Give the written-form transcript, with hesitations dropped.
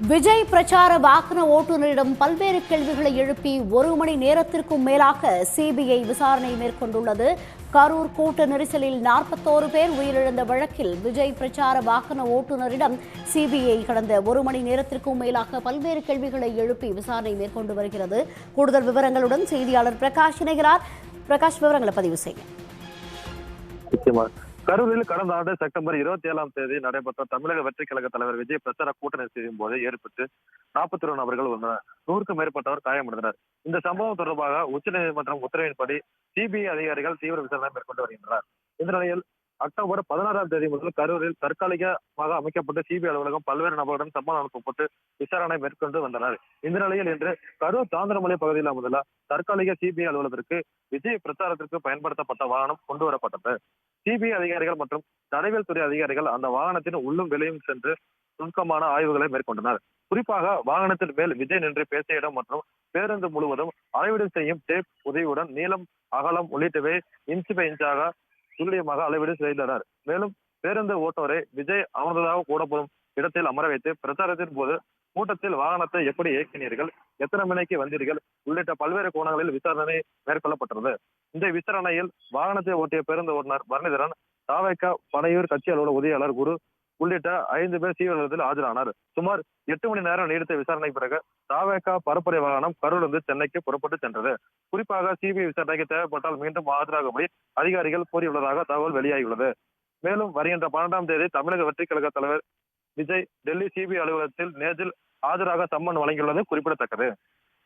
விஜய் பிரச்சார வாகன ஓட்டுநரிடம் பல்வேறு கேள்விகளை எழுப்பி 1 மணி நேரத்திற்கும் மேலாக சிபிஐ விசாரணை மேற்கொண்டுள்ளது. கரூர் கூட்ட நெரிசலில் 41 பேர் உயிரிழந்த வழக்கில் விஜய் பிரச்சார வாகன ஓட்டுநரிடம் சிபிஐ கடந்த 1 மணி நேரத்திற்கும் மேலாக பல்வேறு கேள்விகளை எழுப்பி விசாரணை மேற்கொண்டு வருகிறது. கூடுதல் விவரங்களுடன் செய்தியாளர் பிரகாஷ் இணைகிறார். பிரகாஷ், விவரங்களை பதிவு செய்ய. கரூரில் கடந்த ஆண்டு செப்டம்பர் 27ஆம் தேதி நடைபெற்ற தமிழக வெற்றி கழக தலைவர் விஜய் பிரச்சார கூட்ட நெரிசலின் போது ஏற்பட்டு 41 நபர்கள் உள்ளனர். 100க்கும் மேற்பட்டவர் காயமடைந்தனர். இந்த சம்பவம் தொடர்பாக உச்சநீதிமன்றம் உத்தரவின்படி சிபிஐ அதிகாரிகள் தீவிர விசாரணை மேற்கொண்டு வருகின்றனர். இந்த நிலையில் அக்டோபர் 16ஆம் தேதி முதல் கரூரில் தற்காலிகமாக அமைக்கப்பட்ட சிபிஐ அலுவலகம் பல்வேறு நபர்களுடன் சம்மன் அனுப்பப்பட்டு விசாரணை மேற்கொண்டு வந்தனர். இந்த நிலையில் இன்று கரூர் தாந்திரமலை பகுதியில் அமைந்துள்ள தற்காலிக சிபிஐ அலுவலகத்திற்கு விஜய் பிரச்சாரத்திற்கு பயன்படுத்தப்பட்ட வாகனம் கொண்டு வரப்பட்டது. சிபிஐ அதிகாரிகள் மற்றும் தடவியல் துறை அதிகாரிகள் அந்த வாகனத்தின் உள்ளும் வெளியும் சென்று நுட்பமான ஆய்வுகளை மேற்கொண்டனர். குறிப்பாக வாகனத்தின் மேல் விஜய் நின்று பேசிய இடம் மற்றும் பேருந்து முழுவதும் அளவீடு செய்யும் டேப் உதவியுடன் நீளம், அகலம் உள்ளிட்டவை இன்ச் பை இன்ச்சாக துல்லியமாக அளவீடு செய்தனர். மேலும் பேருந்து ஓட்டுநரை விஜய் அமர்ந்ததாக கூடப்படும் இடத்தில் அமர வைத்து பிரச்சாரத்தின் போது கூட்டத்தில் வாகனத்தை எப்படி இயக்கினீர்கள், எத்தனை மணிக்கு வந்தீர்கள் உள்ளிட்ட பல்வேறு கோணங்களில் விசாரணை மேற்கொள்ளப்பட்டது. இந்த விசாரணையில் வாகனத்தை ஓட்டிய பேருந்து ஓட்டுநர் பரணிதரன், தாவேகா பனையூர் கட்சி அலுவலர் உதவியாளர் குரு உள்ளிட்ட 5 பேர் சிபிஐ ஆஜரானார். சுமார் 8 மணி நேரம் நீடித்த விசாரணை பிறகு தாவேகா பரப்புரை வாகனம் கரூரிலிருந்து சென்னைக்கு புறப்பட்டு சென்றது. குறிப்பாக சிபிஐ விசாரணைக்கு தேவைப்பட்டால் மீண்டும் ஆஜராகும்படி அதிகாரிகள் கூறியுள்ளதாக தகவல் வெளியாகியுள்ளது. மேலும் வருகின்ற 12ஆம் தேதி தமிழக வெற்றி கழக தலைவர் விஜய் டெல்லி சிபிஐ அலுவலகத்தில் நேரில் ஆஜராக சம்மன் வழங்கியுள்ளது குறிப்பிடத்தக்கது.